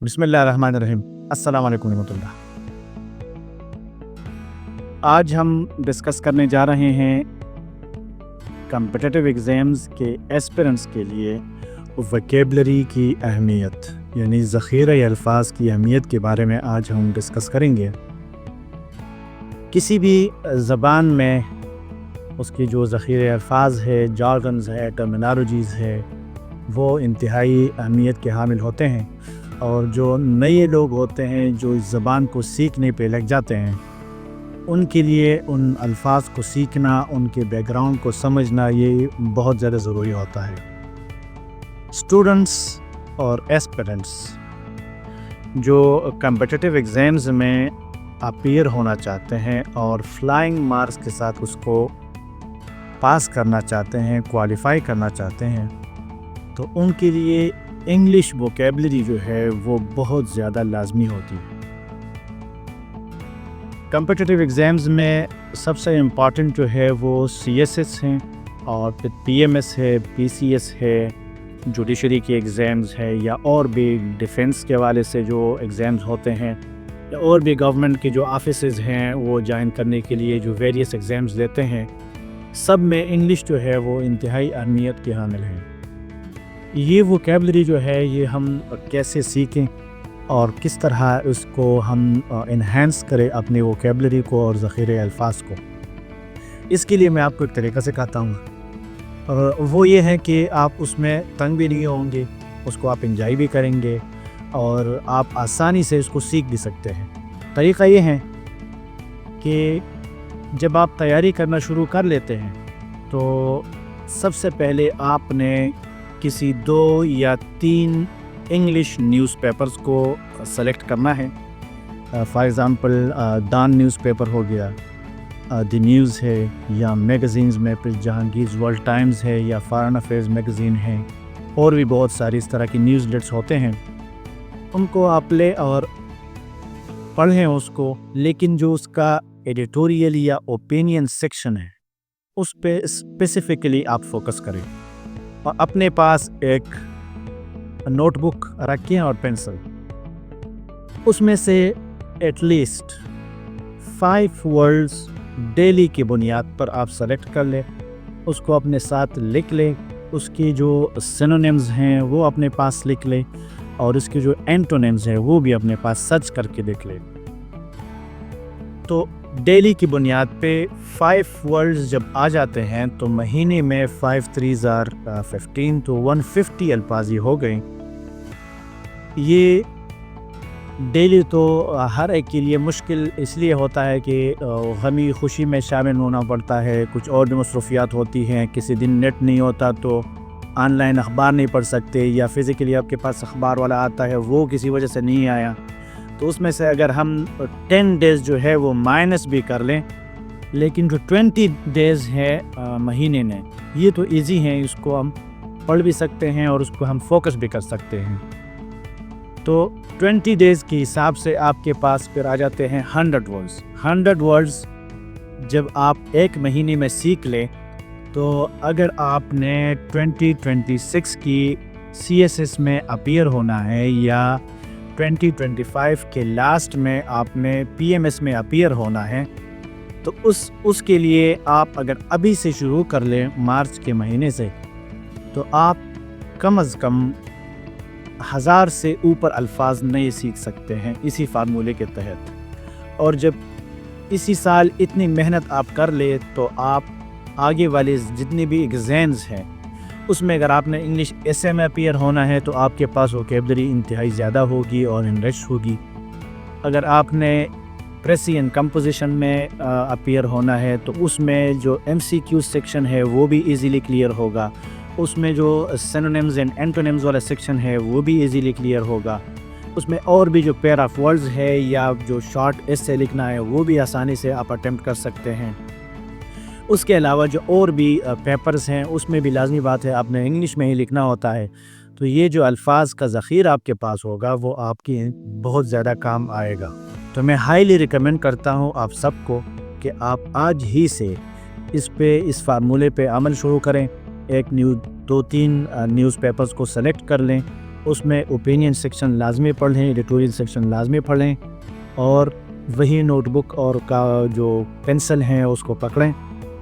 بسم اللہ الرحمن الرحیم۔ السلام علیکم ورحمۃ اللہ۔ آج ہم ڈسکس کرنے جا رہے ہیں کمپٹیٹیو ایگزامز کے ایسپیرنٹس کے لیے ویکیبلری کی اہمیت، یعنی ذخیرہ الفاظ کی اہمیت کے بارے میں آج ہم ڈسکس کریں گے۔ کسی بھی زبان میں اس کی جو ذخیرہ الفاظ ہے، جارگنز ہے، ٹرمینالوجیز ہے، وہ انتہائی اہمیت کے حامل ہوتے ہیں، اور جو نئے لوگ ہوتے ہیں جو اس زبان کو سیکھنے پہ لگ جاتے ہیں، ان کے لیے ان الفاظ کو سیکھنا، ان کے بیک گراؤنڈ کو سمجھنا، یہ بہت زیادہ ضروری ہوتا ہے۔ اسٹوڈنٹس اور ایسپیرنٹس جو کمپٹیٹیو ایگزامز میں اپیئر ہونا چاہتے ہیں اور فلائنگ مارکس کے ساتھ اس کو پاس کرنا چاہتے ہیں، کوالیفائی کرنا چاہتے ہیں، تو ان کے لیے انگلش ووکیبلری جو ہے وہ بہت زیادہ لازمی ہوتی ہے۔ کمپٹیٹیو ایگزامز میں سب سے امپورٹنٹ جو ہے وہ CSS ہیں، اور پھر PMS ہے، PCS ہے، جوڈیشری کے ایگزامز ہے، یا اور بھی ڈیفنس کے حوالے سے جو ایگزامز ہوتے ہیں، یا اور بھی گورنمنٹ کے جو آفیسز ہیں وہ جوائن کرنے کے لیے جو ویریس ایگزامز لیتے ہیں، سب میں انگلش جو ہے وہ انتہائی اہمیت کے حامل ہے۔ یہ ووکیبلری جو ہے یہ ہم کیسے سیکھیں اور کس طرح اس کو ہم انہینس کریں اپنی ووکیبلری کو اور ذخیرہ الفاظ کو، اس کے لیے میں آپ کو ایک طریقہ سکھاتا ہوں، اور وہ یہ ہے کہ آپ اس میں تنگ بھی نہیں ہوں گے، اس کو آپ انجوائے بھی کریں گے، اور آپ آسانی سے اس کو سیکھ بھی سکتے ہیں۔ طریقہ یہ ہے کہ جب آپ تیاری کرنا شروع کر لیتے ہیں تو سب سے پہلے آپ نے کسی 2 یا 3 انگلش نیوز پیپرز کو سلیکٹ کرنا ہے۔ For example Dawn news paper ہو گیا، دی نیوز ہے، یا میگزینز میں پھر جہانگیر ورلڈ ٹائمز ہے، یا فارن افیئرز میگزین ہے، اور بھی بہت ساری اس طرح کی نیوز لیٹس ہوتے ہیں۔ ان کو آپ لیں اور پڑھیں اس کو، لیکن جو اس کا ایڈیٹوریل یا اوپینین سیکشن ہے اس پہ اسپیسیفکلی آپ فوکس کریں، اور اپنے پاس ایک نوٹ بک رکھیں اور پینسل، اس میں سے ایٹ لیسٹ 5 ورڈز ڈیلی کی بنیاد پر آپ سلیکٹ کر لیں، اس کو اپنے ساتھ لکھ لیں، اس کی جو سینونیمز ہیں وہ اپنے پاس لکھ لیں، اور اس کے جو اینٹونیمز ہیں وہ بھی اپنے پاس سرچ کر کے دیکھ لیں۔ تو ڈیلی کی بنیاد پہ 5 ورڈز جب آ جاتے ہیں تو مہینے میں 5 3 15 تو 150 الفاظ ہو گئے۔ یہ ڈیلی تو ہر ایک کے لیے مشکل اس لیے ہوتا ہے کہ غمی خوشی میں شامل ہونا پڑتا ہے، کچھ اور بھی مصروفیات ہوتی ہیں، کسی دن نیٹ نہیں ہوتا تو آن لائن اخبار نہیں پڑھ سکتے، یا فزیکلی آپ کے پاس اخبار والا آتا ہے وہ کسی وجہ سے نہیں آیا، تو اس میں سے اگر ہم 10 ڈیز جو ہے وہ مائنس بھی کر لیں، لیکن جو 20 ڈیز ہے مہینے میں، یہ تو ایزی ہیں، اس کو ہم پڑھ بھی سکتے ہیں اور اس کو ہم فوکس بھی کر سکتے ہیں۔ تو 20 ڈیز کے حساب سے آپ کے پاس پھر آ جاتے ہیں 100 ورڈز۔ 100 ورڈز جب آپ ایک مہینے میں سیکھ لیں تو اگر آپ نے 2026 کی CSS میں اپیئر ہونا ہے، یا 2025 کے لاسٹ میں آپ نے PMS میں اپیئر ہونا ہے، تو اس کے لیے آپ اگر ابھی سے شروع کر لیں مارچ کے مہینے سے، تو آپ کم از کم 1000 سے اوپر الفاظ نئے سیکھ سکتے ہیں اسی فارمولے کے تحت۔ اور جب اسی سال اتنی محنت آپ کر لیں تو آپ آگے والے جتنے بھی ایگزامز ہیں اس میں اگر آپ نے انگلش ایسے میں اپیئر ہونا ہے تو آپ کے پاس ووکیبلری انتہائی زیادہ ہوگی اور انرچ ہوگی۔ اگر آپ نے پریسی اینڈ کمپوزیشن میں اپیئر ہونا ہے تو اس میں جو MCQ سیکشن ہے وہ بھی ایزیلی کلیئر ہوگا، اس میں جو سینونیمز اینڈ اینٹونیمز والا سیکشن ہے وہ بھی ایزیلی کلیئر ہوگا، اس میں اور بھی جو پیئر آف ورڈز ہے یا جو شارٹ ایسے لکھنا ہے وہ بھی آسانی سے آپ اٹیمپٹ کر سکتے ہیں۔ اس کے علاوہ جو اور بھی پیپرز ہیں اس میں بھی لازمی بات ہے آپ نے انگلش میں ہی لکھنا ہوتا ہے، تو یہ جو الفاظ کا ذخیرہ آپ کے پاس ہوگا وہ آپ کی بہت زیادہ کام آئے گا۔ تو میں ہائیلی ریکمینڈ کرتا ہوں آپ سب کو کہ آپ آج ہی سے اس فارمولے پہ عمل شروع کریں، 2-3 نیوز پیپرز کو سلیکٹ کر لیں، اس میں اوپینین سیکشن لازمی پڑھ لیں، ایڈیٹوریل سیکشن لازمی پڑھ لیں، اور وہی نوٹ بک اور کا جو پینسل ہیں اس کو پکڑیں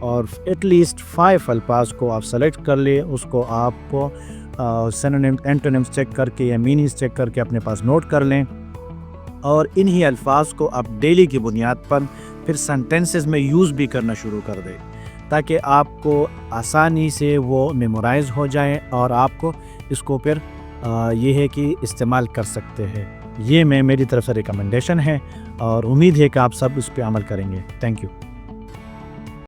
اور ایٹ لیسٹ 5 الفاظ کو آپ سلیکٹ کر لیں. اس کو آپ سینونیم اینٹونیمز چیک کر کے یا میننگز چیک کر کے اپنے پاس نوٹ کر لیں، اور انہی الفاظ کو آپ ڈیلی کی بنیاد پر پھر سینٹنسز میں یوز بھی کرنا شروع کر دیں تاکہ آپ کو آسانی سے وہ میمورائز ہو جائیں اور آپ کو اس کو پھر یہ ہے کہ استعمال کر سکتے ہیں. یہ میری طرف سے ریکمنڈیشن ہے اور امید ہے کہ آپ سب اس پہ عمل کریں گے. Thank you.